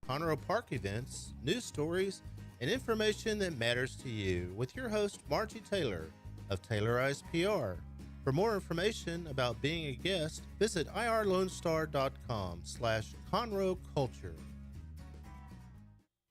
Conroe Park events, news stories, and information that matters to you with your host, Margie Taylor of Taylorized PR. For more information about being a guest, visit irlonestar.com/Conroe Culture.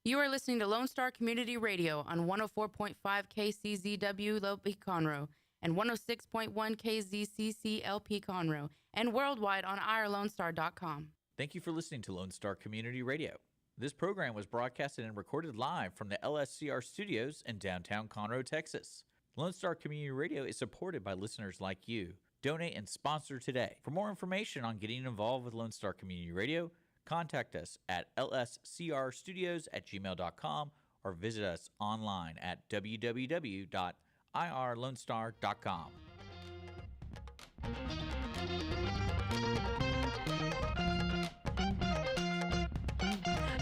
You are listening to Lone Star Community Radio on 104.5 KCZW LP Conroe and 106.1 KZCC LP Conroe and worldwide on irlonestar.com. Thank you for listening to Lone Star Community Radio. This program was broadcasted and recorded live from the LSCR studios in downtown Conroe, Texas. Lone Star Community Radio is supported by listeners like you. Donate and sponsor today. For more information on getting involved with Lone Star Community Radio, contact us at lscrstudios@gmail.com or visit us online at www.irlonestar.com.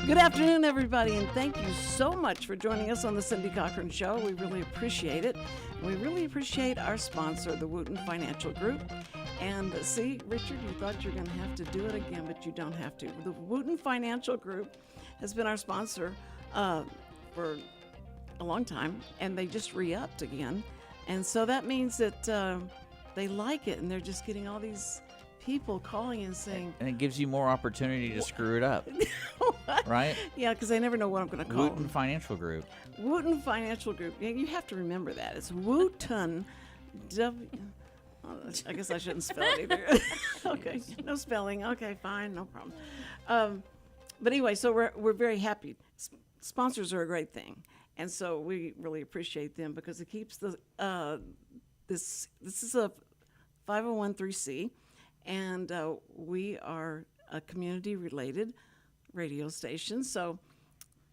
Good afternoon, everybody, and thank you so much for joining us on the Cindy Cochran Show. We really appreciate it. We really appreciate our sponsor, the Wootton Financial Group. And see, Richard, you thought you were going to have to do it again, but you don't have to. The Wootton Financial Group has been our sponsor for a long time, and they just re-upped again. And so that means that they like it, and they're just getting all these people calling and saying... And it gives you more opportunity to screw it up, right? Yeah, because I never know what I'm going to call Wootton Financial Group. Wootton Financial Group. Yeah, you have to remember that. It's Wootton. I guess I shouldn't spell it either. Okay, no spelling. Okay, fine, no problem. But anyway, so we're very happy. Sponsors are a great thing, and so we really appreciate them because it keeps the this is a 501(c), and we are a community-related radio station, so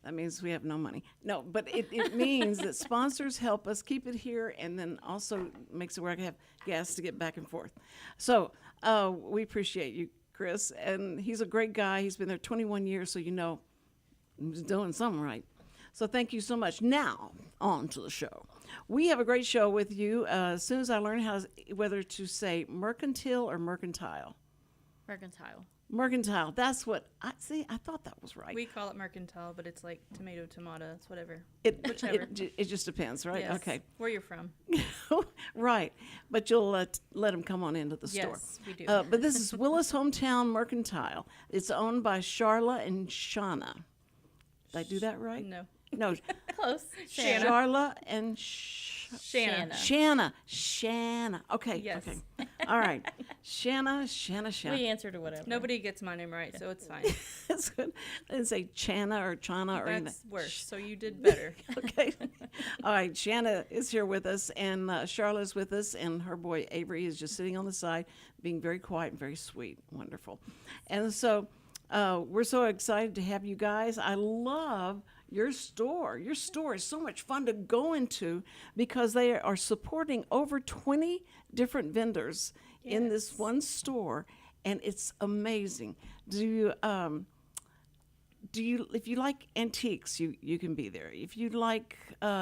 that means we have no money. No, but it means that sponsors help us keep it here and then also makes it where I can have gas to get back and forth. So we appreciate you, Chris, and he's a great guy. He's been there 21 years, so you know he's doing something right. So thank you so much. Now, on to the show. We have a great show with you. As soon as I learn whether to say mercantile or mercantile. Mercantile. Mercantile. That's what I thought that was right. We call it mercantile, but it's like tomato, it's whatever. Whichever. It just depends, right? Yes. Okay. Where you're from. Right. But you'll let them come on into the store. Yes, we do. But this is Willis Hometown Mercantile. It's owned by Sharla and Channa. Did I do that right? No. Close. Sharla and Channa. Okay. Yes. Okay. All right. Channa. We answer to whatever. Nobody gets my name right, so it's fine. That's good. I didn't say Channa or Channa or anything. That's worse, so you did better. Okay. All right. Channa is here with us, and Sharla's with us, and her boy Avery is just sitting on the side, being very quiet and very sweet. Wonderful. And so we're so excited to have you guys. I love your store. Your store is so much fun to go into because they are supporting over 20 different vendors in this one store, and it's amazing. Do you if you like antiques, you can be there. If you like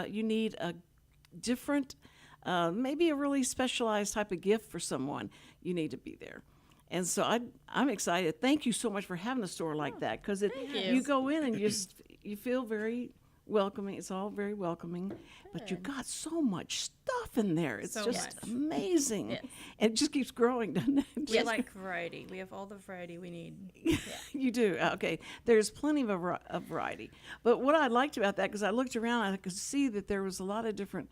you need a different maybe a really specialized type of gift for someone, you need to be there. And so I'm excited. Thank you so much for having a store like that, because you go in and you feel very welcoming. It's all very welcoming. Good. But you got so much stuff in there. It's just amazing. Yes. And it just keeps growing, doesn't it? We like variety. We have all the variety we need. Yeah. You do. Okay. There's plenty of variety. But what I liked about that, because I looked around, I could see that there was a lot of different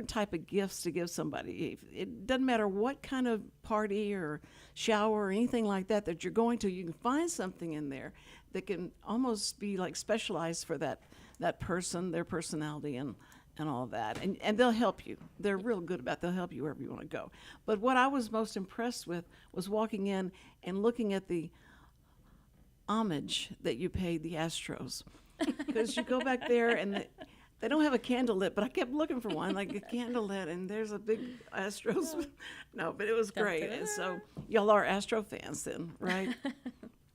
type of gifts to give somebody. It doesn't matter what kind of party or shower or anything like that you're going to, you can find something in there that can almost be like specialized for that person, their personality and all of that. And they'll help you. They're real good about it. They'll help you wherever you want to go. But what I was most impressed with was walking in and looking at the homage that you paid the Astros. Because you go back there and they don't have a candle lit, but I kept looking for one, like a candle lit, and there's a big Astros. No, but it was great. And so y'all are Astro fans then, right?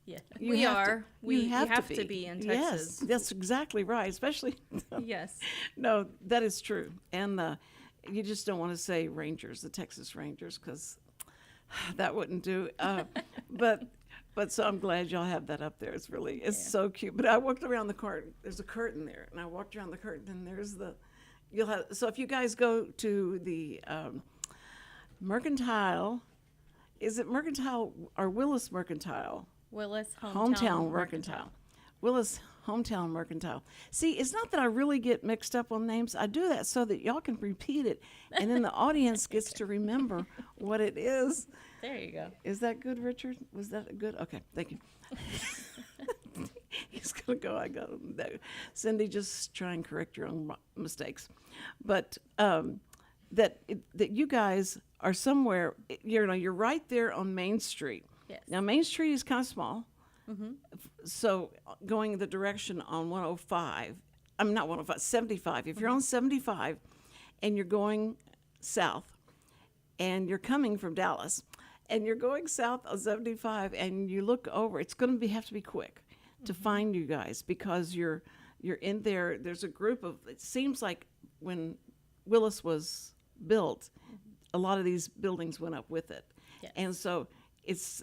Yeah, we are. We have to be in Texas. Yes, that's exactly right, especially. Yes. No, that is true. And you just don't want to say Rangers, the Texas Rangers, because that wouldn't do. But But so I'm glad y'all have that up there. It's so cute. But I walked around the curtain. There's a curtain there, and I walked around the curtain, and there's so if you guys go to the Mercantile, is it Mercantile or Willis Mercantile? Willis Hometown Mercantile. Willis Hometown Mercantile. See, it's not that I really get mixed up on names. I do that so that y'all can repeat it, and then the audience gets to remember what it is. There you go. Is that good, Richard? Was that good? Okay, thank you. He's going to go. I got him. No. Cindy, just try and correct your own mistakes. But that you guys are somewhere, you're right there on Main Street. Yes. Now, Main Street is kind of small. Mm-hmm. So going the direction on 105, I'm not 105, 75. If you're on 75 and you're going south and you're coming from Dallas and you're going south on 75 and you look over, it's going to have to be quick to find you guys because you're in there. There's a group of, it seems like when Willis was built, a lot of these buildings went up with it. Yes. And so it's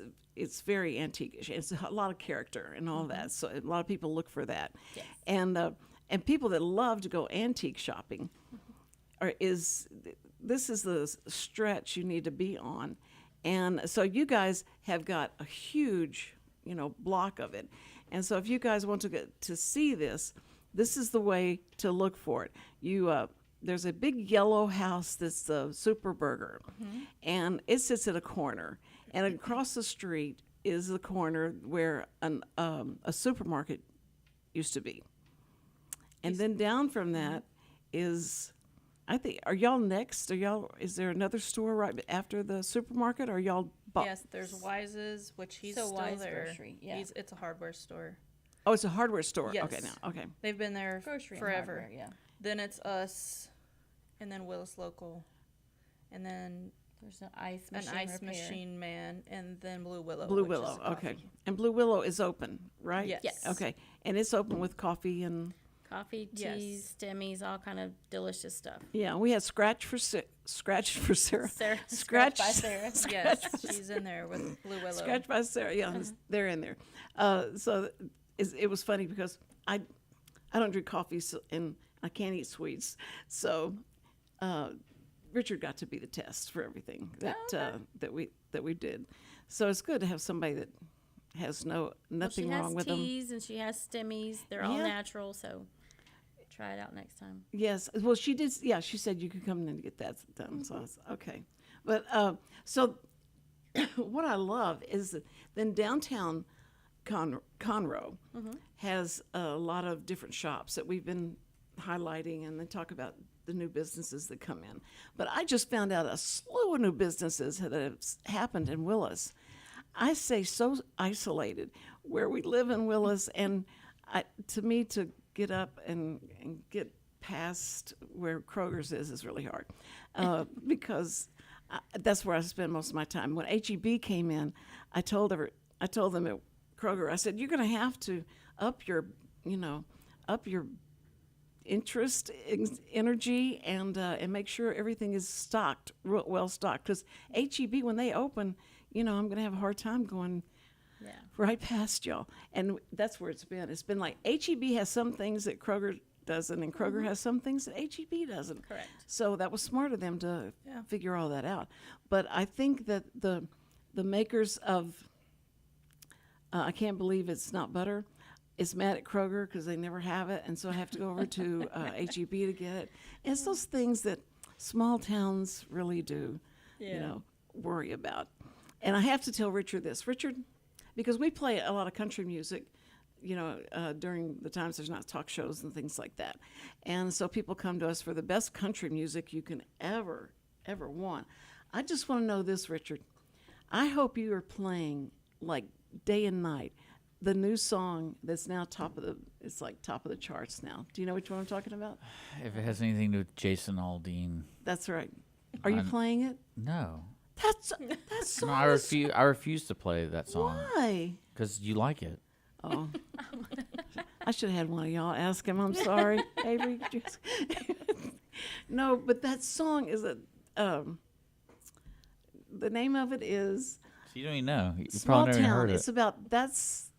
very antique. It's a lot of character and all that. So a lot of people look for that. Yes. And people that love to go antique shopping this is the stretch you need to be on. And so you guys have got a huge, block of it. And so if you guys want to get to see this is the way to look for it. There's a big yellow house that's the Super Burger, and it sits at a corner. And across the street is the corner where a supermarket used to be. And then down from that is, I think, are y'all next? Is there another store right after the supermarket? Or y'all? Yes, there's Wise's, which he's still Wise there. Grocery, yeah. It's a hardware store. Oh, it's a hardware store. Yes. Okay, now, okay. They've been there Grocery and forever. hardware, yeah. Then it's us, and then Willis Local, and then There's an ice an machine machine man, and then Blue Willow. Blue which is Willow, coffee. okay. And Blue Willow is open, right? Yes. Yes. Okay, and it's open with coffee and, coffee, Yes. teas, stemmies, all kind of delicious stuff. yeah, we had Scratch for Sarah. Sarah, Scratch by Sarah. Yes, she's in there with Blue Willow. Scratch by Sarah, yeah, they're in there. So it was funny because I don't drink coffee and I can't eat sweets. So Richard got to be the test for everything that we did. So it's good to have somebody that has nothing wrong with them. She has teas and she has stemmies. They're all Yeah. natural, so try it out next time. Yes. Well, she did. Yeah, she said you could come in and get that done. So I was, okay. But so what I love is that then downtown Conroe has a lot of different shops that we've been highlighting, and they talk about the new businesses that come in. But I just found out a slew of new businesses that have happened in Willis. I say so isolated where we live in Willis, and to me to get up and get past where Kroger's is really hard because that's where I spend most of my time. When HEB came in, I told them at Kroger, I said, you're going to have to up your interest, energy, and make sure everything is stocked, well stocked. Because HEB, when they open, I'm going to have a hard time going right past y'all. And that's where it's been. It's been like HEB has some things that Kroger doesn't, and Kroger has some things that HEB doesn't. Correct. So that was smart of them to figure all that out. But I think that the makers of I can't believe it's not butter is mad at Kroger because they never have it, and so I have to go over to HEB to get it. And it's those things that small towns really do, worry about. And I have to tell Richard this. Richard, because we play a lot of country music, during the times there's not talk shows and things like that. And so people come to us for the best country music you can ever want. I just want to know this, Richard. I hope you are playing like day and night the new song that's now top of the charts now. Do you know which one I'm talking about? If it has anything to do with Jason Aldean. That's right. Are you playing it? No. That song. No, I refuse to play that song. Why? Because you like it. Oh. I should have had one of y'all ask him. I'm sorry, Avery. No, but that song is the name of it is You don't even know. You Small probably never town. heard it. It's about that's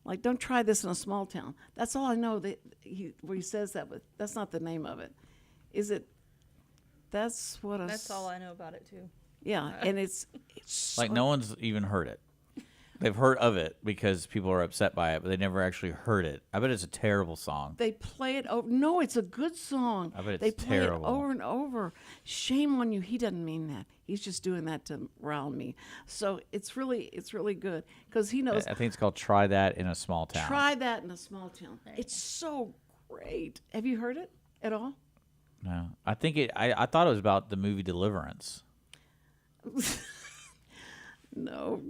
like, don't try this in a small town. That's all I know that where he says that, but that's not the name of it. Is it? That's what. That's all I know about it too. Yeah, and it's Like no one's even heard it. They've heard of it because people are upset by it, but they never actually heard it. I bet it's a terrible song. They play it over. No, it's a good song. I bet it's they play terrible. it over and over. Shame on you. He doesn't mean that. He's just doing that to rile me. So it's really good because he knows. I think it's called "Try That in a Small Town." Try that in a small town. It's so great. Have you heard it at all? No, I think it. I thought it was about the movie Deliverance. No,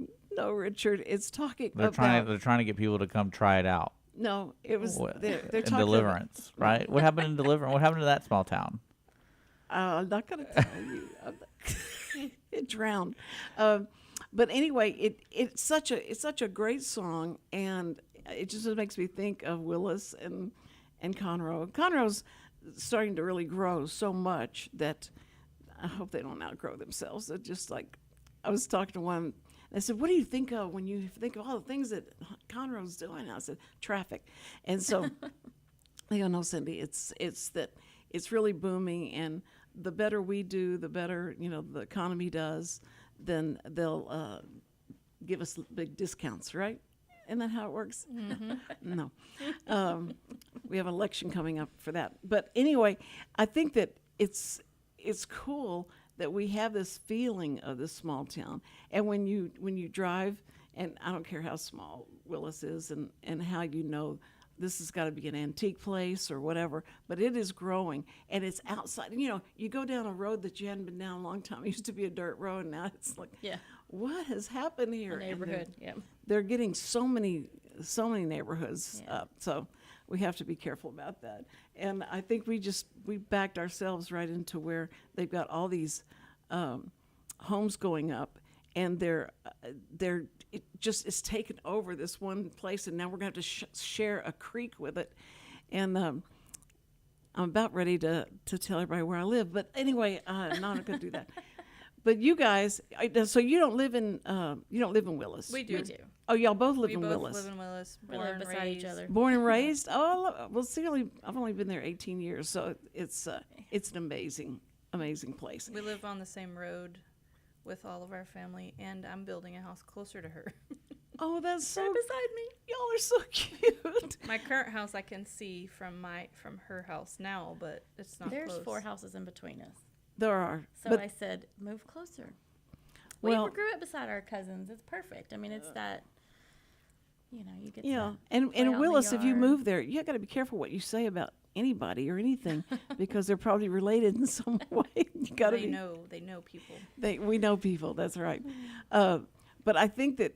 Richard. It's talking They're about. trying to get people to come try it out. No, it was. They're In talking Deliverance, right? What happened in Deliverance? What happened to that small town? I'm not going to tell you. It drowned. But anyway, it's such a great song, and it just makes me think of Willis and Conroe. Conroe's starting to really grow so much that I hope they don't outgrow themselves. They're just like, I was talking to one. I said, "What do you think of when you think of all the things that Conroe's doing?" I said, "Traffic," and so they go, "No, Cindy, it's that it's really booming, and the better we do, the better the economy does. Then they'll give us big discounts, right? Isn't that how it works?" No, we have an election coming up for that. But anyway, I think that it's cool that we have this feeling of this small town, and when you drive, and I don't care how small Willis is, and how this has got to be an antique place or whatever, but it is growing, and it's outside. You go down a road that you hadn't been down a long time. It used to be a dirt road, and now it's like, what has happened here? A neighborhood, yeah. They're getting so many neighborhoods up, so we have to be careful about that. And I think we backed ourselves right into where they've got all these homes going up, and it just is taken over this one place, and now we're going to have to share a creek with it. And I'm about ready to tell everybody where I live, but anyway, no, I'm not going to do that. But you guys, so you don't live in Willis. We do. Oh, y'all both live We in both Willis. live in Willis. We Born live and beside each raised. other. Born and raised. Oh, well, seriously, I've only been there 18 years, so it's an amazing place. We live on the same road with all of our family, and I'm building a house closer to her. Oh, that's so. Right beside me. Y'all are so cute. My current house I can see from her house now, but it's not There's close. 4 houses in between us. There are. So but I said, move closer. Well- We grew up beside our cousins. It's perfect. I mean, it's that, you get yeah, to and play out in the Willis, if you yard. move there, you got to be careful what you say about anybody or anything because they're probably related in some way. You got to They be. know people. We know people. That's right. But I think that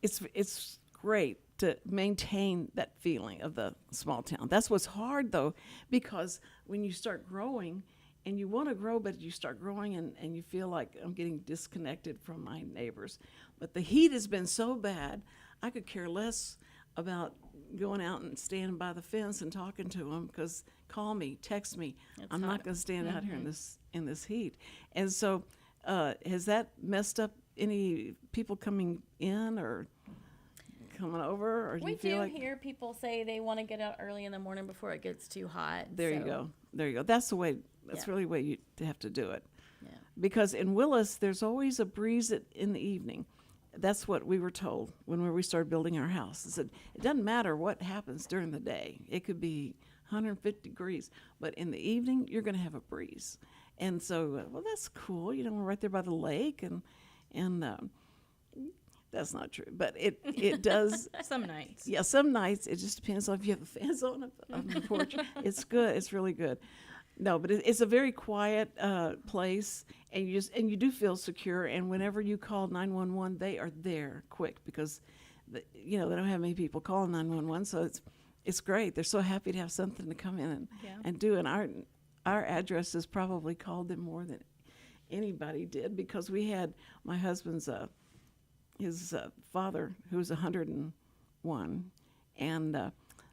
it's great to maintain that feeling of the small town. That's what's hard though, because when you start growing, and you want to grow, but you start growing and you feel like I'm getting disconnected from my neighbors. But the heat has been so bad, I could care less about going out and standing by the fence and talking to them because call me, text me. I'm not going to stand out here in this heat. And so has that messed up any people coming in or coming over? Or do We you feel do like hear people say they want to get out early in the morning before it gets too hot. There you go. That's the way. That's Yeah. really the way you have to do it. Yeah. Because in Willis, there's always a breeze in the evening. That's what we were told when we started building our house. It said it doesn't matter what happens during the day. It could be 150 degrees, but in the evening you're going to have a breeze. And so, well, that's cool. We're right there by the lake, and that's not true, but it does. Some nights. Yeah, some nights it just depends on if you have the fans on the porch. It's good. It's really good. No, but it's a very quiet place, and you do feel secure. And whenever you call 911, they are there quick because, they don't have many people calling 911, so it's great. They're so happy to have something to come in and do. And our address has probably called them more than anybody did because we had my husband's his father who was 101, and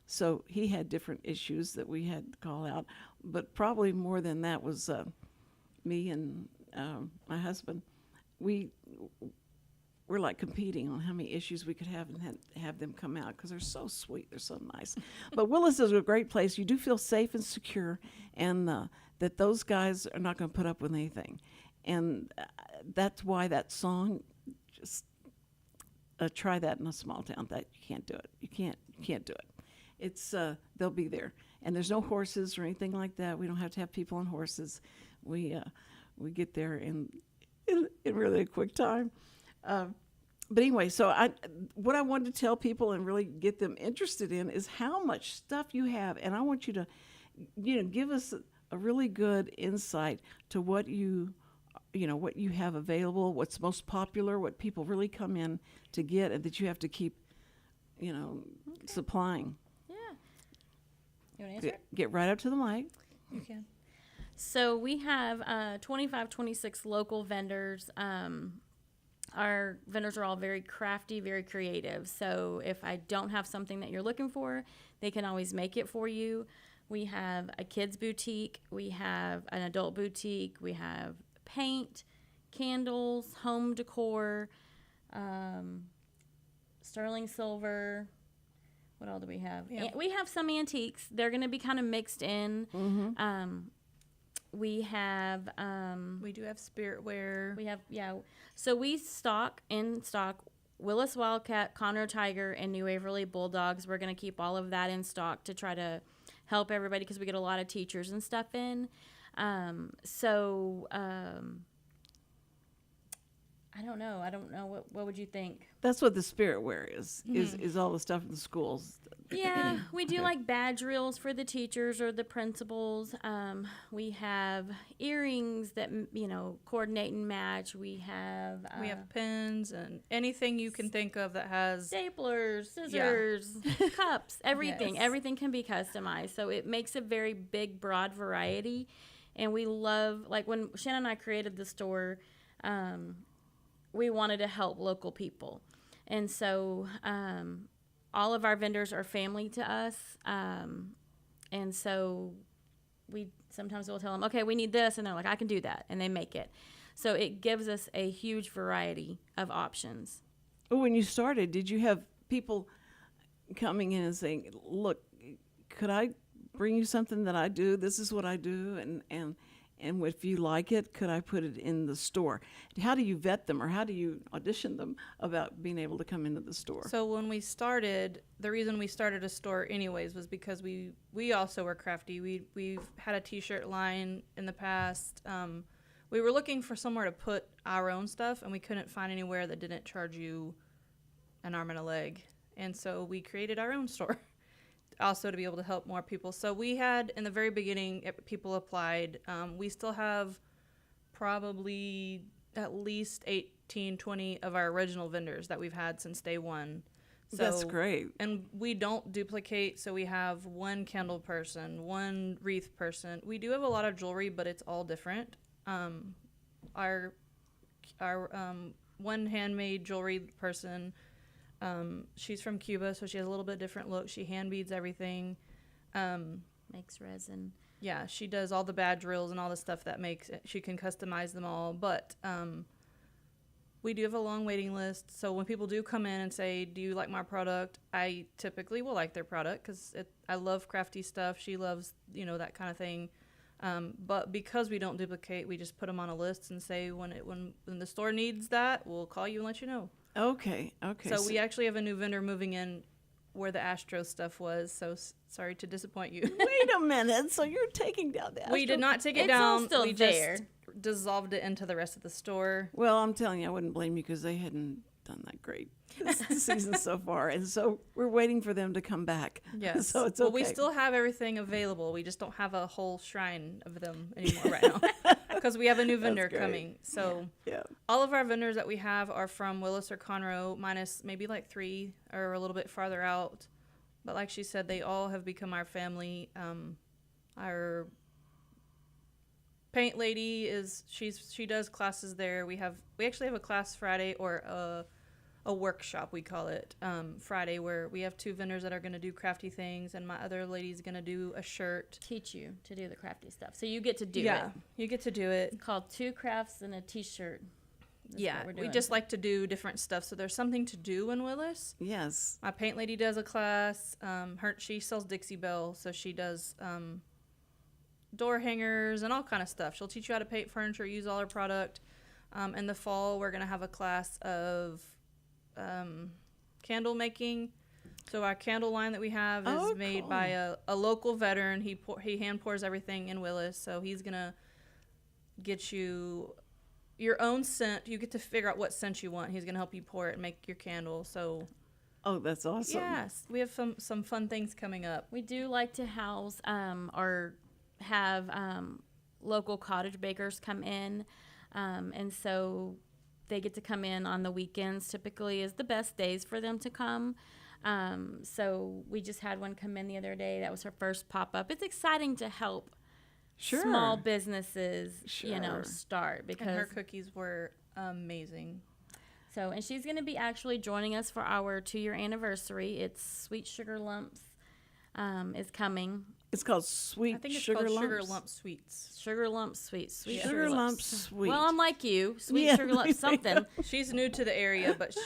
so he had different issues that we had to call out. But probably more than that was me and my husband we're like competing on how many issues we could have and have them come out because they're so sweet, they're so nice. But Willis is a great place. You do feel safe and secure, and that those guys are not going to put up with anything, and that's why that song, just try that in a small town. That you can't do it. You can't do it. It's they'll be there, and there's no horses or anything like that. We don't have to have people on horses. We get there in really a quick time. But anyway, so what I wanted to tell people and really get them interested in is how much stuff you have, and I want you to, give us a really good insight to what you have available, what's most popular, what people really come in to get, and that you have to keep, supplying. Yeah. You want to answer? Get right up to the mic. You can. So we have 25, 26 local vendors. Our vendors are all very crafty, very creative. So if I don't have something that you're looking for, they can always make it for you. We have a kids boutique. We have an adult boutique. We have paint, candles, home decor, sterling silver. What all do we have? Yeah. We have some antiques. They're going to be kind of mixed in. Mm-hmm. We have We do have spiritware. So we stock Willis Wildcat, Conroe Tiger, and New Waverly Bulldogs. We're going to keep all of that in stock to try to help everybody because we get a lot of teachers and stuff in. I don't know. What would you think? That's what the spiritware is all the stuff in the schools. Yeah, we do like badge reels for the teachers or the principals. We have earrings that, coordinate and match. We have pins and anything you can think of that has staplers, scissors, cups, everything. Yes. Everything can be customized. So it makes a very big, broad variety. And we love, like when Shannon and I created the store, we wanted to help local people. And so all of our vendors are family to us. And so sometimes we'll tell them, okay, we need this. And they're like, I can do that. And they make it. So it gives us a huge variety of options. When you started, did you have people coming in and saying, look, could I bring you something that I do? This is what I do. And if you like it, could I put it in the store? How do you vet them, or how do you audition them about being able to come into the store? So when we started, the reason we started a store anyways was because we also were crafty. We've had a t-shirt line in the past. We were looking for somewhere to put our own stuff, and we couldn't find anywhere that didn't charge you an arm and a leg. And so we created our own store. Also to be able to help more people. So we had, in the very beginning, people applied. We still have probably at least 18, 20 of our original vendors that we've had since day one. So, that's great. And we don't duplicate, so we have one candle person, one wreath person. We do have a lot of jewelry, but it's all different. Our one handmade jewelry person, she's from Cuba, so she has a little bit different look. She hand beads everything. Makes resin. Yeah, she does all the badge reels and all the stuff that makes it. She can customize them all. But we do have a long waiting list. So when people do come in and say, do you like my product? I typically will like their product because I love crafty stuff. She loves, that kind of thing. But because we don't duplicate, we just put them on a list and say when the store needs that, we'll call you and let you know. Okay. So we actually have a new vendor moving in where the Astro stuff was. So sorry to disappoint you. Wait a minute. So you're taking down the Astro? We did not take it It's down. all still we there. just dissolved it into the rest of the store. Well, I'm telling you, I wouldn't blame you because they hadn't done that great this season so far. And so we're waiting for them to come back. Yes. So it's well, okay. we still have everything available. We just don't have a whole shrine of them anymore right now because we have a new vendor great. coming. So Yeah. all of our vendors that we have are from Willis or Conroe, minus maybe like 3 or a little bit farther out. But like she said, they all have become our family. Our paint lady she does classes there. We actually have a class Friday, or a workshop we call it, Friday, where we have 2 vendors that are going to do crafty things, and my other lady's going to do a shirt. Teach you to do the crafty stuff. So you get to do it. Yeah, you get to do it. It's called 2 crafts and a t-shirt. is Yeah, what we're we doing. just like to do different stuff. So there's something to do in Willis. Yes. My paint lady does a class. She sells Dixie Belle, so she does door hangers and all kind of stuff. She'll teach you how to paint furniture, use all her product. In the fall, we're gonna have a class of candle making. So our candle line that we have is made by a local veteran. He hand pours everything in Willis, so he's gonna get you your own scent. You get to figure out what scent you want. He's gonna help you pour it and make your candle. So Oh, that's awesome. yes, we have some fun things coming up. We do like to house or have local cottage bakers come in, and so they get to come in on the weekends. Typically, is the best days for them to come. So we just had one come in the other day. That was her first pop up. It's exciting to help small businesses, start because And her cookies were amazing. So, and she's going to be actually joining us for our 2-year anniversary. It's Sweet Sugar Lumps is coming. It's called Sweet I think it's Sugar called Lumps. Sugar Lump Sweets. Sugar Lumps Sweet. Sweet Sugar Lumps Sweet. Well, I'm like you. Sweet Yeah, Sugar Lumps something. She's new to the area, but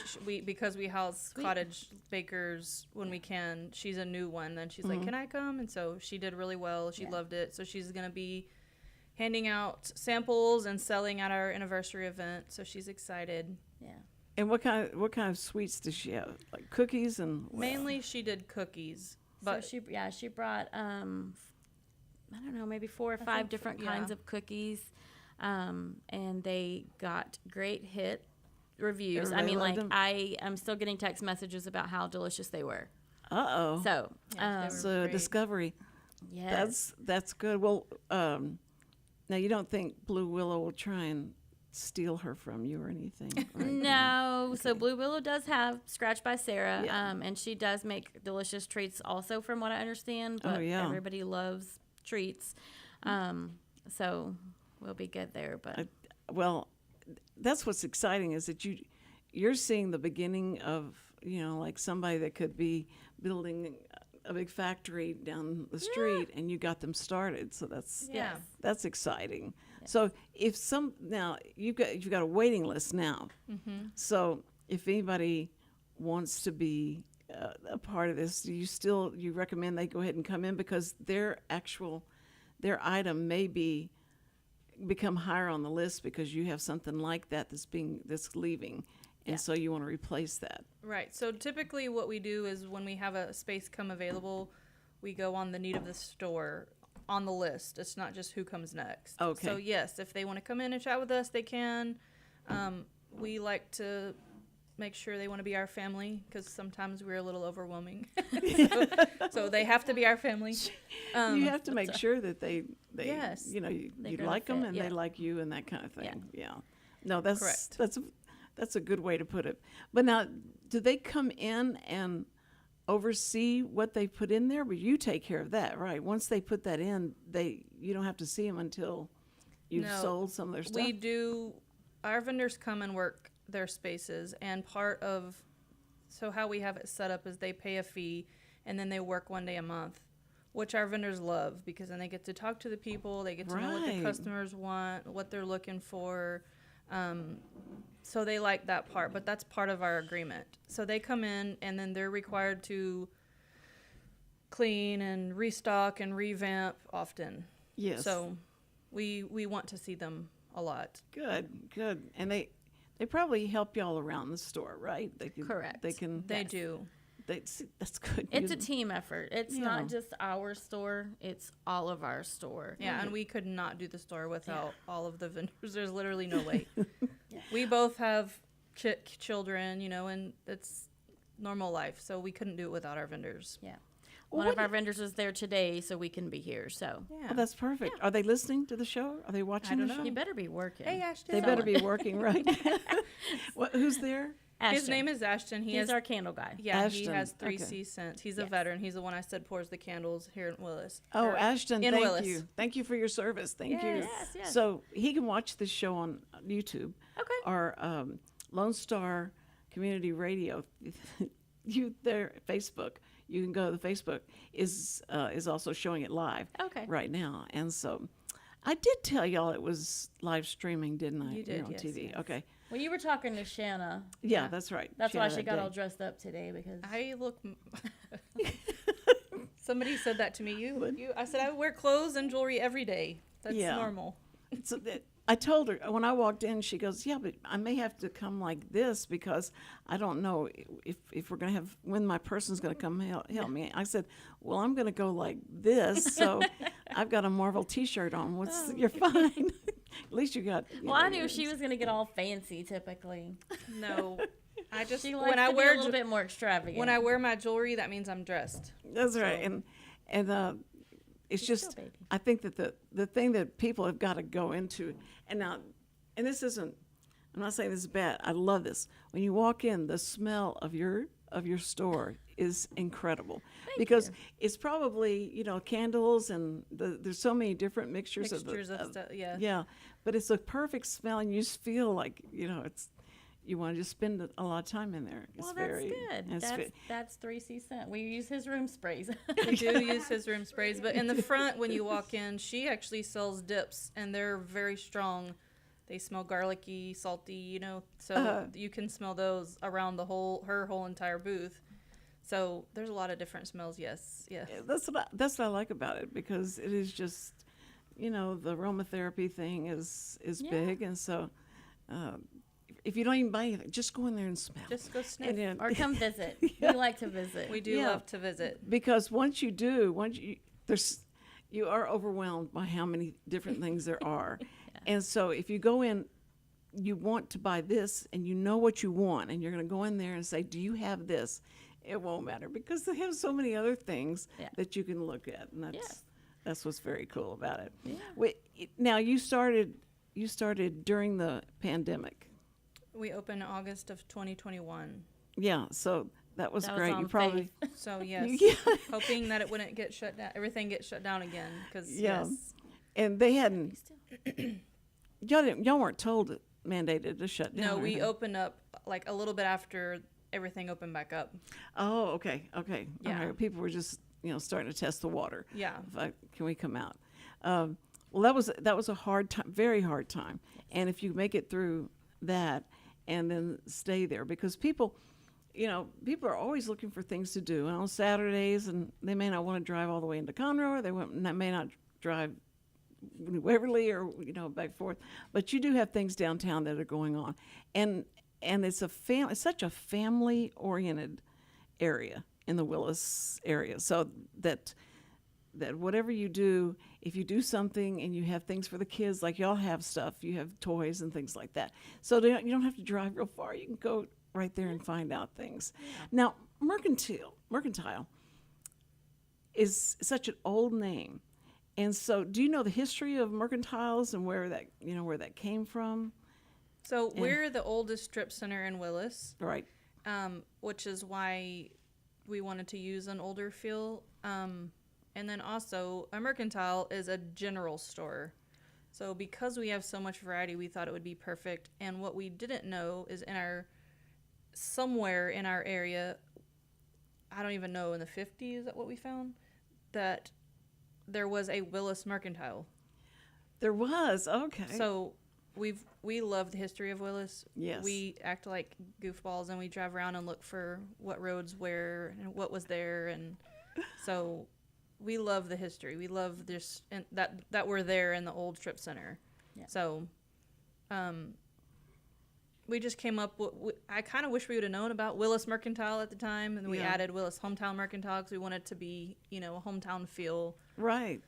because we house cottage bakers when we can, she's a new one. Then she's like, "Can I come?" And so she did really well. She loved it. So she's gonna be handing out samples and selling at our anniversary event. So she's excited. Yeah. And what kind of sweets does she have? Like cookies and what? Mainly, she did cookies, but So she brought I don't know, maybe 4 or 5 different kinds of cookies, and they got great hit reviews. Everybody I mean, loved like them? I am still getting text messages about how delicious they were. Uh-oh. So Yeah, they were So great. discovery. yes. That's good. Well, now you don't think Blue Willow will try and steal her from you or anything, right? No, so Blue Willow does have Scratch by Sarah, Yeah. and she does make delicious treats also, from what I understand. Oh, But yeah. everybody loves treats, so we'll be good there. But Well, that's what's exciting is that you're seeing the beginning of, like somebody that could be building a big factory down the street and you got them started. So that's yeah. that's exciting. So if now you've got a waiting list now. Mm-hmm. So if anybody wants to be a part of this, do you recommend they go ahead and come in because their item may become higher on the list because you have something like that that's leaving, and so you want to replace that. Right. So typically what we do is when we have a space come available, we go on the need of the store on the list. It's not just who comes next. Okay. So yes, if they want to come in and chat with us, they can. We like to make sure they want to be our family because sometimes we're a little overwhelming. so they have to be our family. You have to make sure that they Yes. you They're gonna like them fit, and yeah. they like you and that kind of thing. Yeah. No, that's Correct. that's a good way to put it. But now, do they come in and oversee what they put in there? But you take care of that, right? Once they put that in, you don't have to see them until you've No, sold some of their stuff. We do. Our vendors come and work their spaces, and so how we have it set up is they pay a fee, and then they work 1 day a month, which our vendors love because then they get to talk to the people, they get to know what the Right. customers want, what they're looking for. So they like that part, but that's part of our agreement. So they come in, and then they're required to clean and restock and revamp often. Yes. So we want to see them a lot. Good. And they probably help y'all around the store, right? Correct. They can. They do. That's good. it's a team effort. It's Yeah. not just our store; it's all of our store. Yeah, and we could not do the store without all of the vendors. There's literally no way. We both have children, and it's normal life, so we couldn't do it without our vendors. Yeah. Well, One of our vendors is there today, so we can be here. So Yeah. Oh, that's perfect. Are they listening to the show? Are they watching don't the show? know. you better be working. Hey, Ashton. They better be working, right? Who's there? His Ashton. name is Ashton. He's our candle guy. He Ashton, has okay. 3C scents. He's a Yes. veteran. He's the one I said pours the candles here in Willis. Oh, Or Ashton, in thank Willis. you. Thank you for your service. Thank you. Yes. So he can watch this show on YouTube Okay. or Lone Star Community Radio. Facebook. You can go to the Facebook is also showing it live Okay. right now. And so I did tell y'all it was live streaming, didn't I? You did, Here on yes, TV. yes. Okay. Well, you were talking to Shanna. Yeah, that's right. That's why had she that got day. all dressed up today because I look. Somebody said that to me. You. I said I wear clothes and jewelry every day. That's Yeah. normal. So I told her when I walked in, she goes, "Yeah, but I may have to come like this because I don't know if we're gonna have when my person's gonna come help me." I said, "Well, I'm gonna go like this, so I've got a Marvel T-shirt on. You're fine. At least you got." Well, I knew she was going to get all fancy typically. No, I just She likes when I to be wear a little bit more extravagant. when I wear my jewelry, that means I'm dressed. That's right, and it's You're just still baby. I think that the thing that people have got to go into, and now, and this isn't. I'm not saying this is bad. I love this. When you walk in, the smell of your store is incredible because it's probably candles and there's so many different mixtures Of stuff. Yeah. yeah, but it's a perfect smell and you just feel like it's you want to just spend a lot of time in there. It's Well, that's very, good. it's That's 3C Scent. We use his room sprays. We do use his room sprays, but in the front when you walk in, she actually sells dips, and they're very strong. They smell garlicky, salty, so you can smell those around her whole entire booth. So there's a lot of different smells. Yes. That's what I like about it because it is just, the aromatherapy thing is big, and so if you don't even buy anything, just go in there and smell. Just go sniff. And then- Or come visit. We like to visit. We do love to visit. because once you are overwhelmed by how many different things there are, and so if you go in, you want to buy this, and you know what you want, and you're going to go in there and say, "Do you have this?" It won't matter because they have so many other things that you can look at, and that's what's very cool about it. Yeah. Now you started during the pandemic. We opened August of 2021. Yeah, so that was That was great. on You probably faith. So yes, Yeah. hoping that it wouldn't get shut down. Everything gets shut down again because Yeah. yes. and they hadn't. Y'all weren't told mandated to shut down. No, or we anything. opened up like a little bit after everything opened back up. Oh, okay. Yeah. All right. People were just starting to test the water. Yeah. Can we come out? Well, that was a hard time, very hard time. And if you make it through that and then stay there, because people are always looking for things to do. And on Saturdays, and they may not want to drive all the way into Conroe, or they may not drive Waverly or back and forth. But you do have things downtown that are going on, and it's it's such a family oriented area in the Willis area, so that whatever you do, if you do something and you have things for the kids, like y'all have stuff, you have toys and things like that. So you don't have to drive real far. You can go right there and find out things. Now, Mercantile is such an old name. And so do you know the history of mercantiles and where that came from? So we're the oldest strip center in Willis, Right. which is why we wanted to use an older feel. And then also, a mercantile is a general store. So because we have so much variety, we thought it would be perfect. And what we didn't know is somewhere in our area, I don't even know, in the 50s, is that what we found? That there was a Willis Mercantile. There was, okay. So we love the history of Willis. Yes. We act like goofballs and we drive around and look for what roads were and what was there, and so we love the history. We love this and that we're there in the old strip center. Yeah. So we just came up with, I kind of wish we would have known about Willis Mercantile at the time, and we added Willis Hometown Mercantile because we wanted to be, a hometown feel. Right.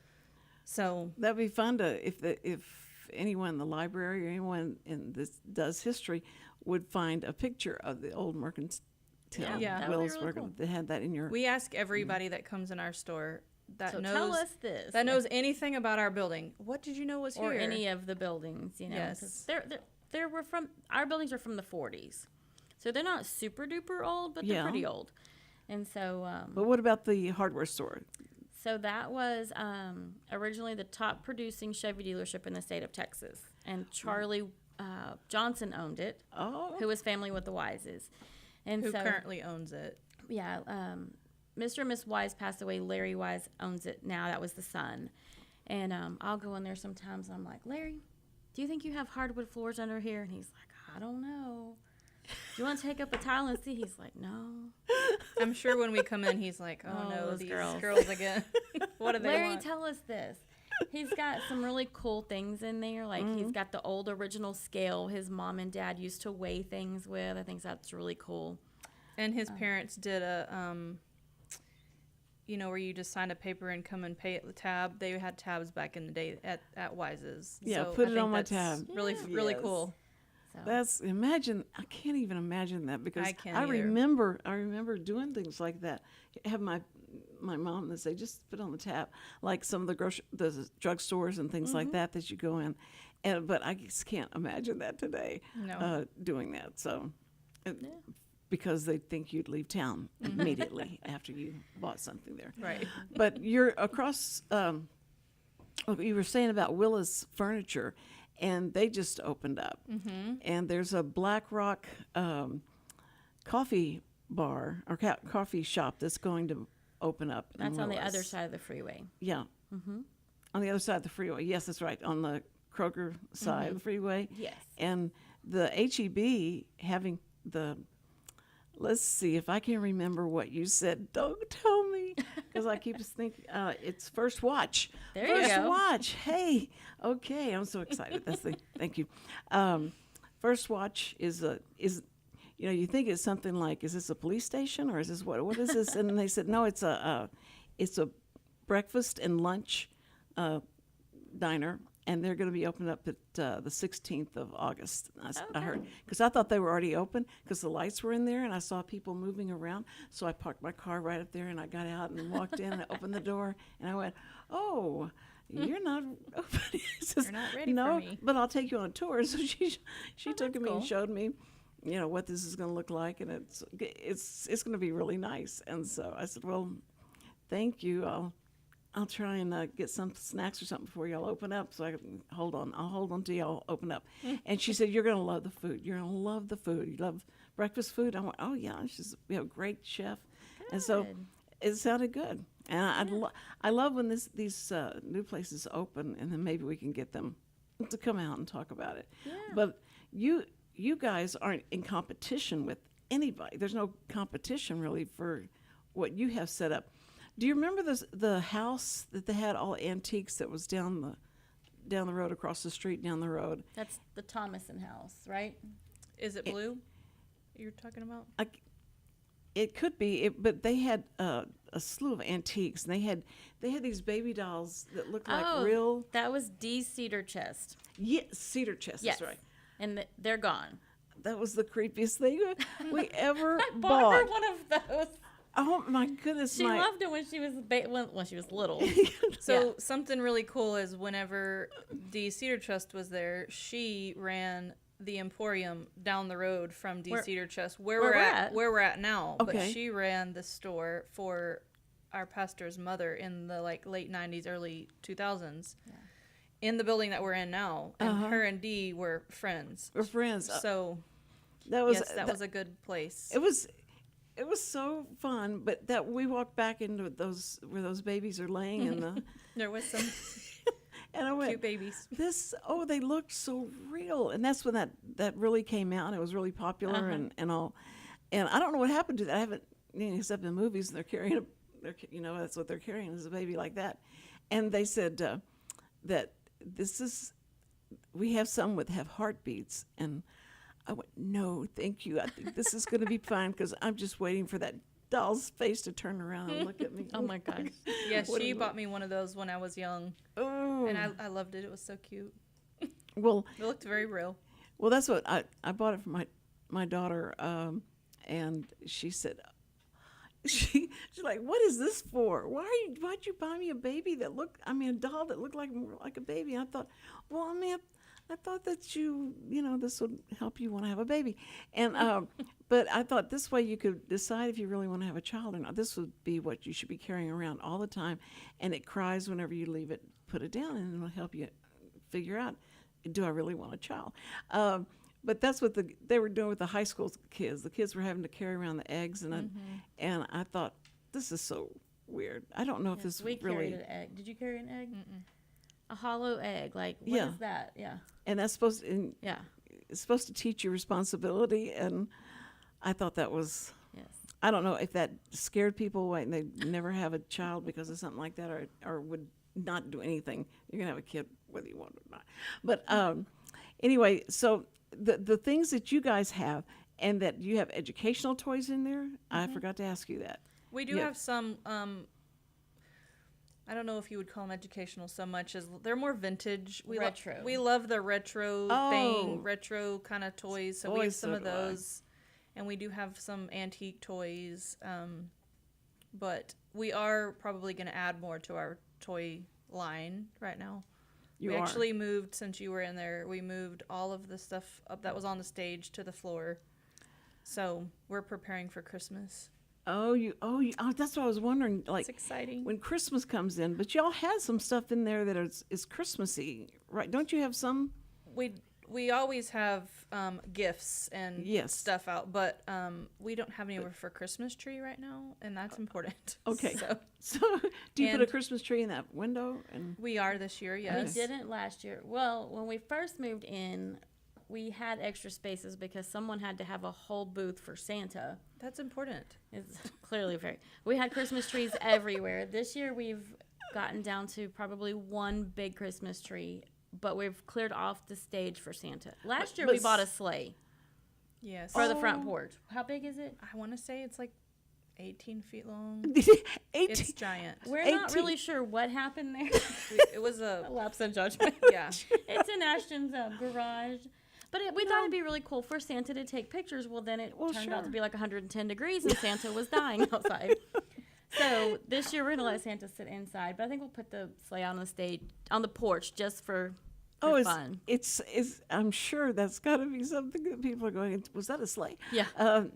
So That'd be fun if anyone in the library or anyone in this does history would find a picture of the old mercantile. Yeah. That would be Willis really Mercantile. cool. They had that in your. we ask everybody that comes in our store that So knows tell us this. that knows anything about our building. What did you know was or here? any of the buildings, 'cause Yes. There were our buildings are from the 40s, so they're not super duper old, but they're Yeah. pretty old. And so, But what about the hardware store? so that was originally the top producing Chevy dealership in the state of Texas, and Charlie Johnson owned it, Oh, who was family with the Wises, and who so currently owns it. yeah, Mr. and Miss Wise passed away. Larry Wise owns it now. That was the son, and I'll go in there sometimes. And I'm like, Larry, do you think you have hardwood floors under here? And he's like, I don't know. Do you want to take up a tile and see? He's like, no. I'm sure when we come in, he's like, oh, Oh, no, those these girls. girls again. What do they Larry, want? tell us this. He's got some really cool things in there. Like he's got the old original scale his mom and dad used to weigh things with. I think that's really cool. And his parents did a, where you just sign a paper and come and pay at the tab. They had tabs back in the day at Wise's. Yeah, So put I it think on my that's tab. Really Yes. cool. So I can't even imagine that because I can't I either. remember doing things like that. Have my mom that say just put it on the tab, like some of the the drugstores and things like that you go in, but I just can't imagine that today. No. Doing that. So. Because they think you'd leave town immediately after you bought something there. Right. But you're across, you were saying about Willis Furniture, and they just opened up. Mm-hmm. And there's a Black Rock coffee bar or coffee shop that's going to open up. that's in on the Willis. other side of the freeway. Yeah. Mm-hmm. On the other side of the freeway. Yes, that's right. On the Kroger side of the freeway. Yes. And the HEB having the... Let's see if I can remember what you said. Don't tell me, because I keep thinking it's First Watch. There you First go. Watch. Hey, okay, I'm so excited. Thank you. First Watch is you think it's something like, is this a police station or is this what is this? And they said no, it's a breakfast and lunch diner. And they're going to be open up at the 16th of August. I heard, because I thought they were already open because the lights were in there and I saw people moving around. So I parked my car right up there and I got out and walked in and I opened the door and I went, oh, you're not open. You're not ready no, for me. but I'll take you on a tour. So she took me cool. and showed me, what this is going to look like, and it's going to be really nice. And so I said, well, thank you. I'll try and get some snacks or something before y'all open up, so I can hold on. I'll hold on till y'all open up. And she said, you're going to love the food. You're going to love the food. You love breakfast food? I went, oh, yeah. We have a great chef. Good. And so it sounded good. And I love when these new places open, and then maybe we can get them to come out and talk about it. Yeah. But you guys aren't in competition with anybody. There's no competition, really, for what you have set up. Do you remember the house that they had all antiques that was down the road, across the street, down the road? That's the Thomason house, right? Is it blue you're talking about? It could be, but they had a slew of antiques, and they had these baby dolls that looked like real. That was Dee's Cedar Chest. Yeah, cedar chest. Yes. That's right. And they're gone. That was the creepiest thing we ever I bought her one of those. Oh my goodness! She loved it when she was when she was little. So something really cool is whenever the Cedar Chest was there, she ran the Emporium down the road from D Cedar Chest, where we're at now. Okay. But she ran the store for our pastor's mother in the late 90s, early 2000s. Yeah. In the building that we're in now, and her and Dee were friends. We're friends. So that was that was a good place. It was so fun, but that we walked back into those where those babies are laying in the. There was some and I went, cute babies. They looked so real, and that's when that really came out. And it was really popular and all. And I don't know what happened to that. I haven't, except in movies, and they're carrying that's what they're carrying is a baby like that. And they said that we have some that have heartbeats, and I went, no, thank you. I think this is going to be fine because I'm just waiting for that doll's face to turn around and look at me. Oh my gosh. Yeah, she bought me one of those when I was young. Oh. And I loved it. It was so cute. Well, it looked very real. Well, that's what I bought it for my daughter, and she said, she's like, what is this for? Why'd you buy me a doll that looked like a baby? And I thought, well, I thought that this would help you want to have a baby. And but I thought this way you could decide if you really want to have a child or not. This would be what you should be carrying around all the time. And it cries whenever you leave it, put it down, and it'll help you figure out, do I really want a child? But that's what they were doing with the high school kids. The kids were having to carry around the eggs, and I thought, this is so weird. I don't know if this we really... carried an egg. Did you carry an egg? Mm-mm. A hollow egg. Like, what is that? Yeah. And that's supposed to... Yeah. it's supposed to teach you responsibility, and I thought that was. Yes. I don't know if that scared people away and they never have a child because of something like that, or would not do anything. You're gonna have a kid whether you want it or not. But anyway, so the things that you guys have, and that you have educational toys in there. I forgot to ask you that. We do Yeah. have some. I don't know if you would call them educational so much as they're more vintage. Retro. We love the retro thing, retro kind of toys. So we have Boys, some so of do I. those, and we do have some antique toys. But we are probably going to add more to our toy line right now. We actually moved, since you were in there, we moved all of the stuff up that was on the stage to the floor. So we're preparing for Christmas. Oh, that's what I was wondering. Like, It's exciting. when Christmas comes in, but y'all had some stuff in there that is Christmassy, right? Don't you have some? We always have gifts and Yes. stuff out, but we don't have anywhere for Christmas tree right now, and that's important. Okay. So So, do you put a And- Christmas tree in that window? And we are this year, yes. We didn't last year. Well, when we first moved in, we had extra spaces because someone had to have a whole booth for Santa. That's important. It's clearly very. We had Christmas trees everywhere. This year we've gotten down to probably one big Christmas tree, but we've cleared off the stage for Santa. Last year but we bought a sleigh Yes. for the front porch. How big is it? I want to say it's like 18 feet long. 18. It's giant. We're not 18. really sure what happened there. It was A a lapse in judgment. yeah. It's in Ashton's garage. But we thought it'd be really cool for Santa to take pictures. Well, then it turned out to be like 110 degrees and Santa was dying outside. So this year we're going to let Santa sit inside. But I think we'll put the sleigh out on the stage, on the porch, just for fun. It's I'm sure that's got to be something that people are going. Was that a sleigh? Yeah.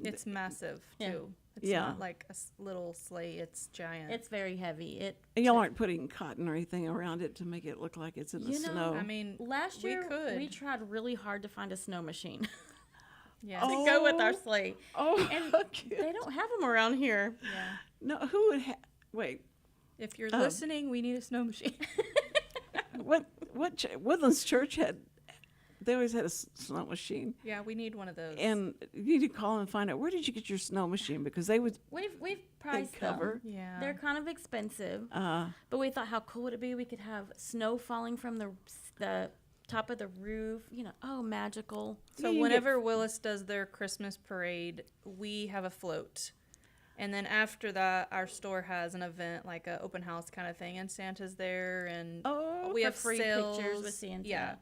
It's massive Yeah. too. It's Yeah. not like a little sleigh. It's giant. It's very heavy. And y'all aren't putting cotton or anything around it to make it look like it's in the You know, snow. I mean, Last we year could. we tried really hard to find a snow machine yeah. to go with our sleigh. oh, And okay. they don't have them around here. Yeah. No, who would wait? If you're listening, we need a snow machine. Woodlands Church had? They always had a snow machine, Yeah, we need one of those. and you need to call and find out where did you get your snow machine, because they would We've priced cover. them. yeah. They're kind of expensive. But we thought, how cool would it be? We could have snow falling from the top of the roof. Magical. So you whenever Willis does their Christmas parade, we have a float. And then after that, our store has an event, like an open house kind of thing, and Santa's there, and we have free sales, pictures with Santa. Yeah,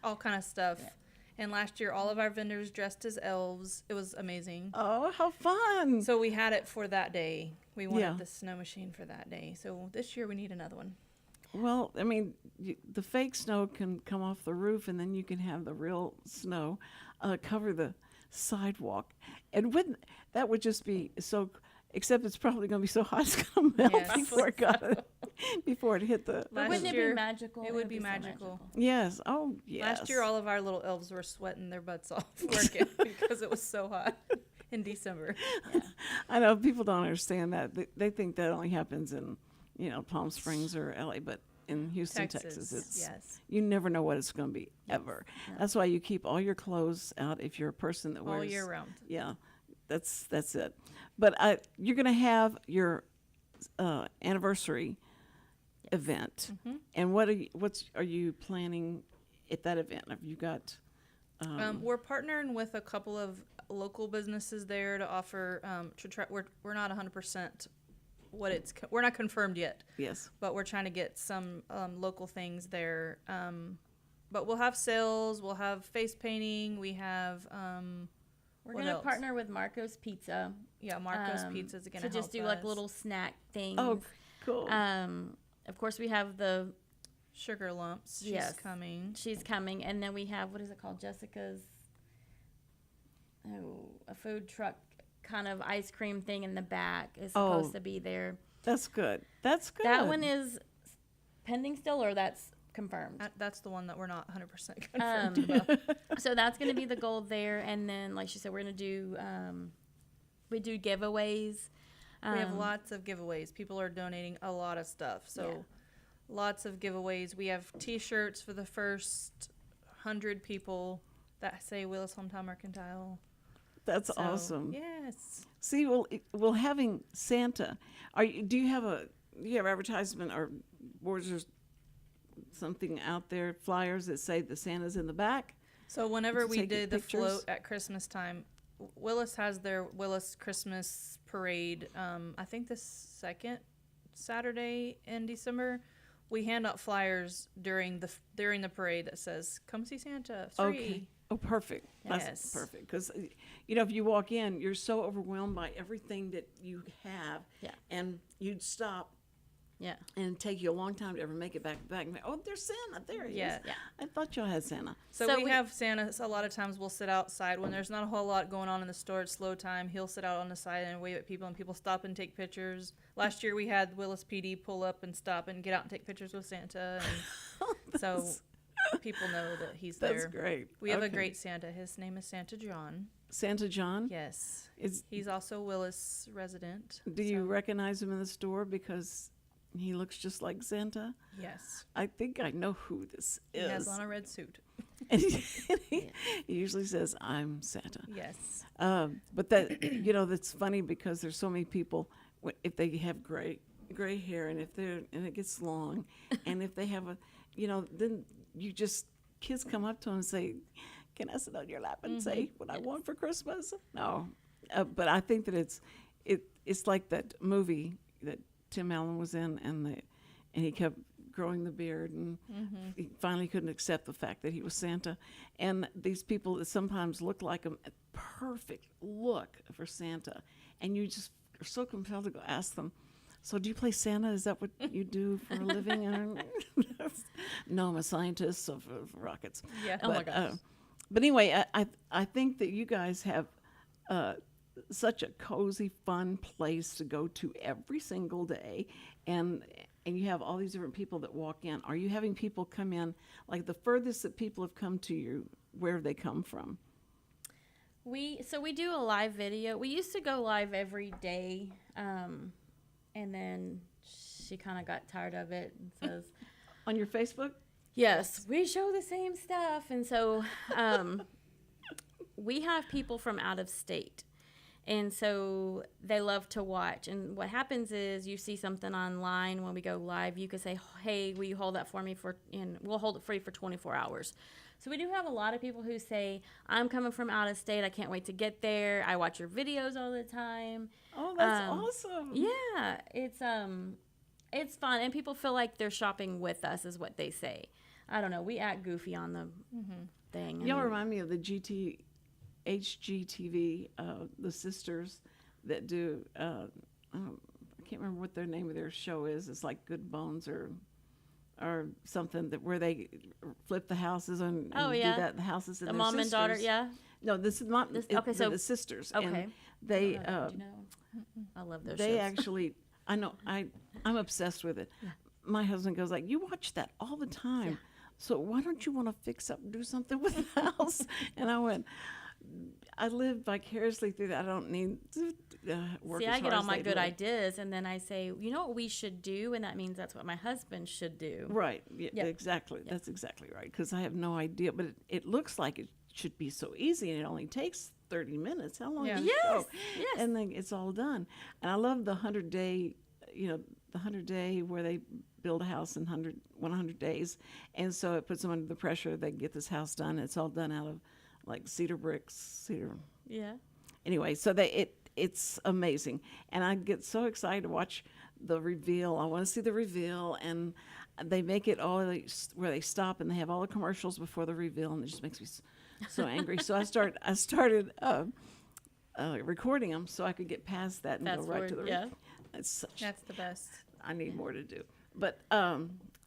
all kind of stuff. Yeah. And last year, all of our vendors dressed as elves. It was amazing. Oh, how fun! So we had it for that day. We wanted Yeah. the snow machine for that day. So this year, we need another one. Well, I mean, the fake snow can come off the roof, and then you can have the real snow cover the sidewalk, and that would just be so. Except it's probably going to be so hot it's going to melt Yes. before it hit the. But wouldn't it year, be magical? it would be so magical. Yes. Oh, yes. Last year, all of our little elves were sweating their butts off working because it was so hot in December. I know people don't understand that. They think that only happens in, Palm Springs or LA, but in Houston, Texas, it's yes. you never know what it's going to be ever. Yeah. That's why you keep all your clothes out if you're a person that wears All year round. Yeah, that's it. But you're going to have your anniversary event, and what are you planning at that event? Have you got? We're partnering with a couple of local businesses there to offer to try. We're not 100% we're not confirmed yet, Yes. but we're trying to get some local things there. But we'll have sales. We'll have face painting. We have. We're What going to else? partner with Marco's Pizza. Yeah, Marco's Pizza's gonna to help just do like us. little snack things. Oh, cool. Of course, we have the Sugar lumps. She's Yes. coming. she's coming, and then we have what is it called? Jessica's. A food truck kind of ice cream thing in the back is supposed to be there. That's good. That's good. That one is pending still, or that's confirmed. That's the one that we're not 100% confirmed about. So that's going to be the goal there, and then like she said, we're going to do we do giveaways. We have lots of giveaways. People are donating a lot of stuff. So lots of giveaways. We have T-shirts for the first 100 people that say Willis Hometown Mercantile. That's So, awesome. Yes. See, well, having Santa, do you have advertisement or boards or something out there, flyers that say the Santa's in the back? So whenever To we take did the pictures? float at Christmas time, Willis has their Willis Christmas parade. I think the second Saturday in December, we hand out flyers during the parade that says "Come see Santa, free." Okay. Oh, perfect. That's Yes. perfect. Because, if you walk in, you're so overwhelmed by everything that you have. Yeah. And you'd stop, Yeah. and it'd take you a long time to ever make it back. Oh, there's Santa. There he Yeah. is. Yeah. I thought y'all had Santa. So, So we we- have Santa. A lot of times we'll sit outside when there's not a whole lot going on in the store. It's slow time. He'll sit out on the side and wave at people, and people stop and take pictures. Last year we had Willis PD pull up and stop and get out and take pictures with Santa, and so people know that he's That's there. great. We have a Okay. great Santa. His name is Santa John. Santa John? Yes, Is, he's also Willis resident. do you so, recognize him in the store because he looks just like Santa? Yes, I think I know who this he is. has on a red suit. And he usually says, I'm Santa. Yes. But that, that's funny because there's so many people, if they have gray hair and and it gets long, and if they have then kids come up to them and say, can I sit on your lap and say what I want for Christmas? No. But I think that it's like that movie that Tim Allen was in, and he kept growing the beard, and he finally couldn't accept the fact that he was Santa. And these people that sometimes look like him, perfect look for Santa, and you just are so compelled to go ask them, so do you play Santa? Is that what you do for a living? No, I'm a scientist of rockets. Yeah. Oh my gosh. But anyway, I think that you guys have such a cozy, fun place to go to every single day, and you have all these different people that walk in. Are you having people come in, like the furthest that people have come to you, where have they come from? We do a live video. We used to go live every day, and then she kind of got tired of it and says, On your Facebook? yes, we show the same stuff. And so we have people from out of state. And so they love to watch. And what happens is you see something online when we go live, you can say, hey, will you hold that for me and we'll hold it free for 24 hours. So we do have a lot of people who say, I'm coming from out of state. I can't wait to get there. I watch your videos all the time. Oh, that's awesome. Yeah, it's fun. And people feel like they're shopping with us is what they say. I don't know. We act goofy on the thing. Y'all remind me of the HGTV, the sisters that do, I can't remember what their name of their show is. It's like Good Bones or something where they flip the houses and Oh, do yeah. that. The houses and the their mom and daughter, sisters. yeah. No, this is not. Okay, so the sisters. okay. And they Do you know? I love those they shows. actually. I know. I'm obsessed with it. My husband goes like, "You watch that all the time, so why don't you want to fix up and do something with the house?" And I went, "I live vicariously through that. I don't need to work." See, as I get hard all as my they good do." ideas, and then I say, you know what we should do, and that means that's what my husband should do. Right. Yeah, Yep. exactly. That's exactly right. Because I have no idea, but it looks like it should be so easy, and it only takes 30 minutes. How long Yeah. does it Yes, go? yes. And then it's all done. And I love the 100-day, the 100-day where they build a house in 100 days. And so it puts them under the pressure. They get this house done. It's all done out of like cedar bricks, Yeah. Anyway, so it's amazing, and I get so excited to watch the reveal. I want to see the reveal, and they make it all where they stop and they have all the commercials before the reveal, and it just makes me so angry. So I started recording them so I could get past that and Fast go right to the forward, yeah. reveal. It's such. That's the best. I need more to do, but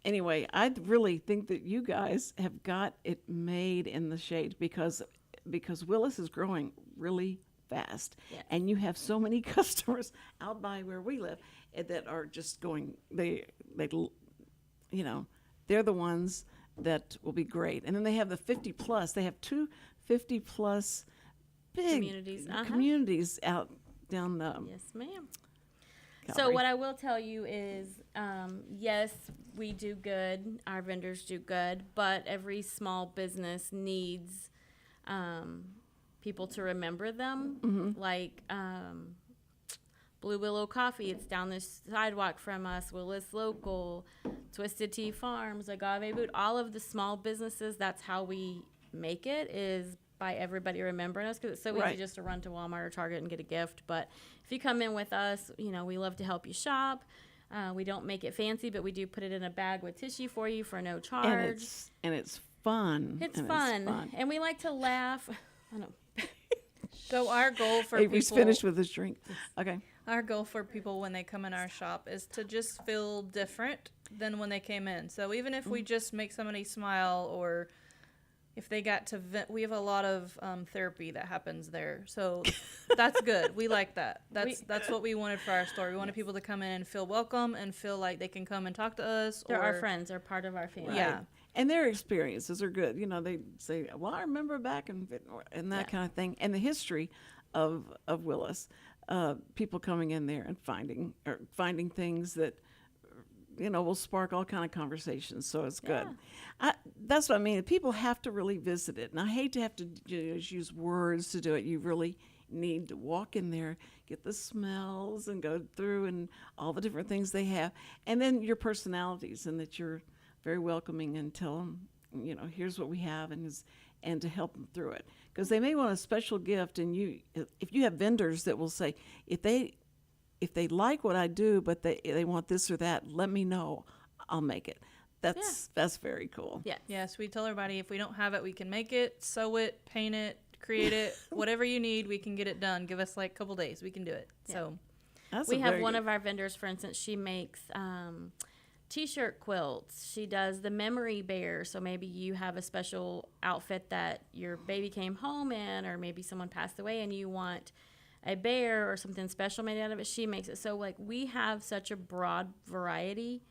anyway, I really think that you guys have got it made in the shade because Willis is growing really fast, Yes. and you have so many customers out by where we live that are just going. They're the ones that will be great. And then they have the 50 plus. They have two 50 plus big Communities, communities out down the. Yes, ma'am. So Calvary. what I will tell you is, yes, we do good. Our vendors do good, but every small business needs people to remember them, like Blue Willow Coffee. It's down the sidewalk from us. Willis Local, Twisted Tea Farms, Agave Boot. All of the small businesses. That's how we make it, is by everybody remembering us, because it's so easy just to run to Walmart or Target and get a gift. But if you come in with us, we love to help you shop. We don't make it fancy, but we do put it in a bag with tissue for you for no charge. And it's fun. It's fun. And we like to laugh. I don't know. So our goal for Avery's people, finished with his drink. Okay. our goal for people when they come in our shop is to just feel different than when they came in. So even if we just make somebody smile, or if they got to vent, we have a lot of therapy that happens there. So that's good. We like that. That's what we wanted for our store. We wanted people to come in and feel welcome and feel like they can come and talk to us. They're our friends. They're part of our family. Yeah. And their experiences are good. They say, well, I remember back and that kind of thing. And the history of Willis, people coming in there and finding things that, will spark all kind of conversations. So it's good. That's what I mean. People have to really visit it. And I hate to have to just use words to do it. You really need to walk in there, get the smells, and go through and all the different things they have. And then your personalities, and that you're very welcoming, and tell them, here's what we have, and to help them through it. Because they may want a special gift, and if you have vendors that will say, if they like what I do, but they want this or that, let me know. I'll make it. That's very cool. Yes. Yes, we tell everybody if we don't have it, we can make it, sew it, paint it, create it, whatever you need, we can get it done. Give us like a couple days, we can do it. Yeah. So we have one of our vendors, for instance, she makes T-shirt quilts. She does the memory bear. So maybe you have a special outfit that your baby came home in, or maybe someone passed away and you want a bear or something special made out of it. She makes it. So we have such a broad variety.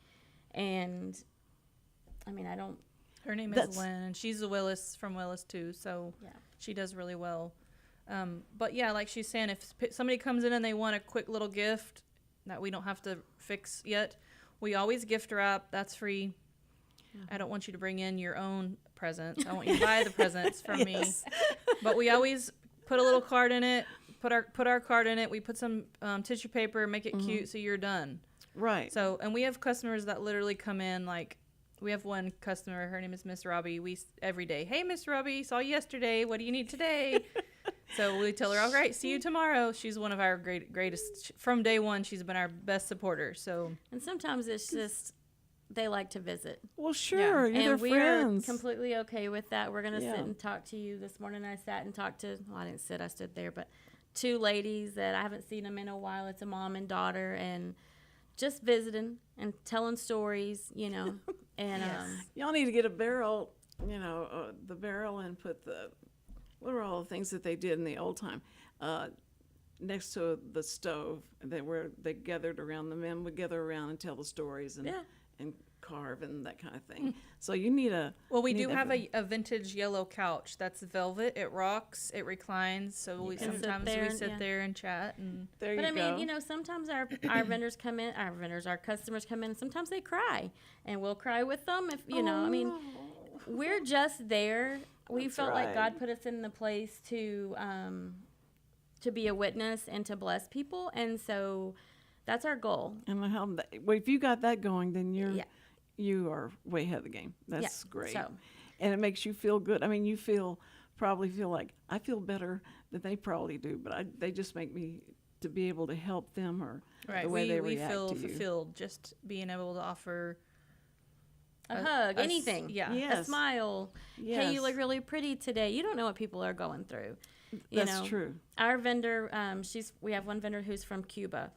And her name is Lynn, and she's a Willis from Willis too. So she does really well. But yeah, like she's saying, if somebody comes in and they want a quick little gift that we don't have to fix yet, we always gift wrap. That's free. I don't want you to bring in your own presents. I want you to buy the presents from me. But we always put a little card in it. Put our card in it. We put some tissue paper, make it cute, so you're done. Right. So, and we have customers that literally come in, like, we have one customer, her name is Miss Robbie. Every day, hey, Miss Robbie, saw you yesterday. What do you need today? So we tell her, all right, see you tomorrow. She's one of our greatest. From day one, she's been our best supporter. So, and sometimes it's just they like to visit. Well, sure, you're and their friends. We're completely okay with that. We're gonna sit and talk to you. This morning I sat and talked to. Well, I didn't sit. I stood there, but two ladies that I haven't seen them in a while. It's a mom and daughter, and just visiting and telling stories, And y'all need to get a barrel, the barrel, and put what are all the things that they did in the old time, next to the stove, where they gathered around. The men would gather around and tell the stories and carve and that kind of thing. So you need a. Well, we do have a vintage yellow couch that's velvet. It rocks. It reclines. So sometimes we sit there and chat. And there you go. But sometimes our vendors come in. Our customers come in. And sometimes they cry, and we'll cry with them. If we're just there. We felt like God put us in the place to be a witness and to bless people, and so that's our goal. And if you got that going, then you are way ahead of the game. That's great. So, and it makes you feel good. I mean, you probably feel like I feel better than they probably do, but they just make me to be able to help them, or the way they react to you. We feel fulfilled just being able to offer a hug, anything. Yeah. A smile. Yes. Hey, you look really pretty today. You don't know what people are going through. That's true. Our vendor, we have one vendor who's from Cuba.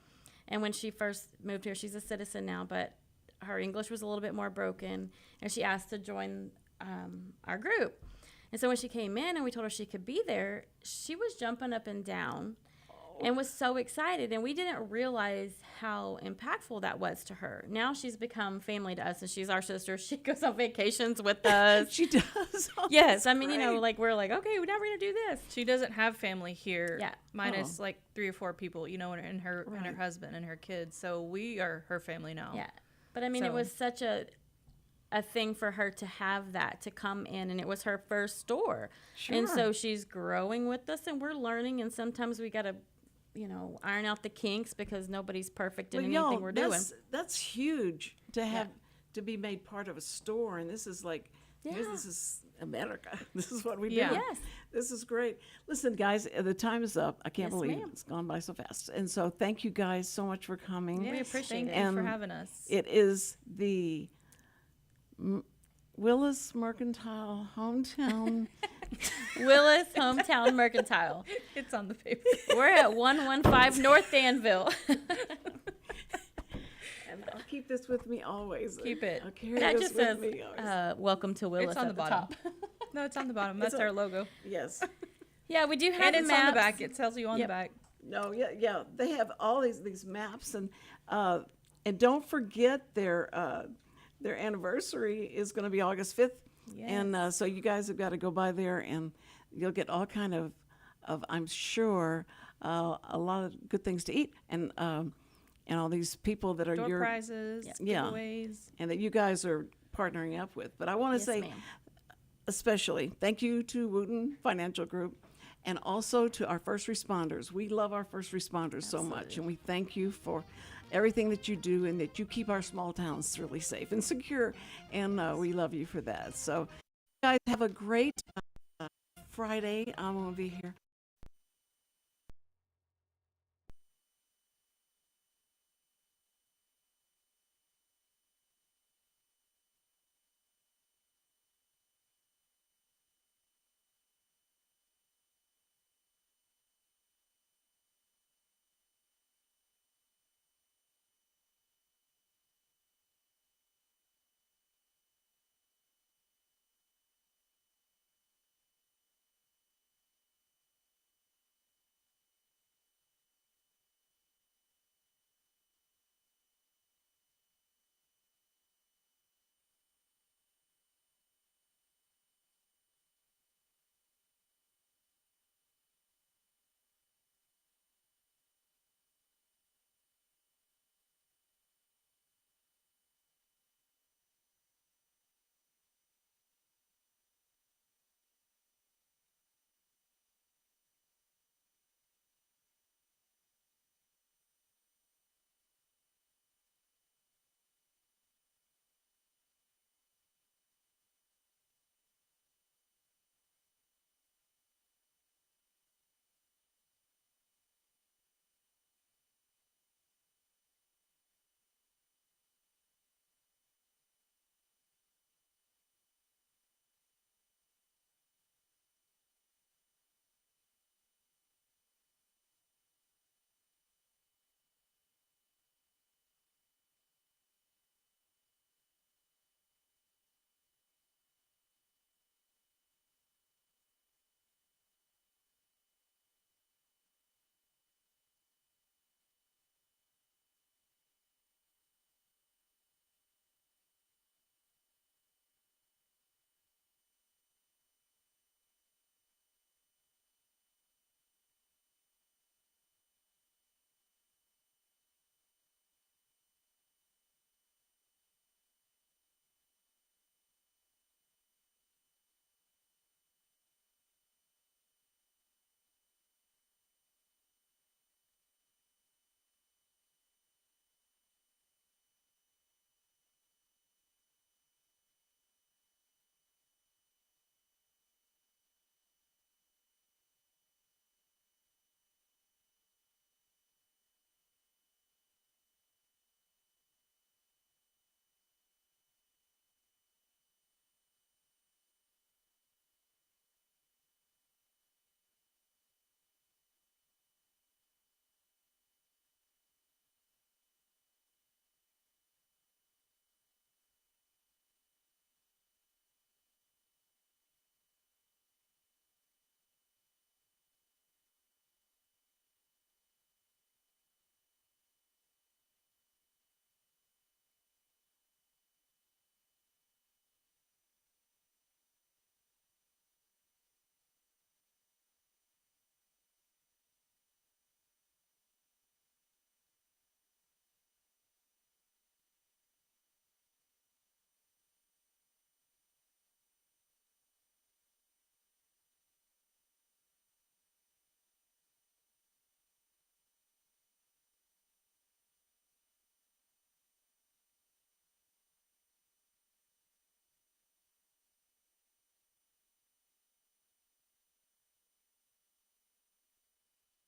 And when she first moved here, she's a citizen now, but her English was a little bit more broken, and she asked to join our group. And so when she came in and we told her she could be there, she was jumping up and down and was so excited. And we didn't realize how impactful that was to her. Now she's become family to us, and she's our sister. She goes on vacations with us. She does. Yes. I mean, we're like, okay, now we're going to do this. She doesn't have family here. Yeah. Minus like 3 or 4 people, and her husband and her kids. So we are her family now. Yeah. But I mean, it was such a a thing for her to have that, to come in, and it was her first store. Sure. And so she's growing with us, and we're learning, and sometimes we got to, iron out the kinks because nobody's perfect in anything we're doing. That's huge to have to be made part of a store, and this is like, this is America. This is what we do. Yes. This is great. Listen, guys, the time is up. I can't Yes, believe ma'am. it's gone by so fast. And so thank you guys so much for coming. We appreciate thank it you for And having us. It is the Willis Mercantile Hometown. Willis Hometown Mercantile. It's on the paper. We're at 115 North Danville. And I'll keep this with me always. Keep it. I'll carry That this just with says, me always. welcome to Willis It's on at the the bottom. top. No, it's on the bottom. That's our logo. Yes. Yeah, we do have And it's maps. on the back. It tells you on Yep. the back. No, yeah. They have all these maps, and don't forget their anniversary is going to be August 5th, and so you guys have got to go by there, and you'll get all kind of I'm sure a lot of good things to eat, and all these people that are Door your prizes, Yeah. giveaways. and that you guys are partnering up with. But I want to Yes, say, ma'am. especially thank you to Wootton Financial Group, and also to our first responders. We love our first responders so much, and we thank you for everything that you do, and that you keep our small towns really safe and secure, and we love you for that. So, guys, have a great Friday. I'm going to be here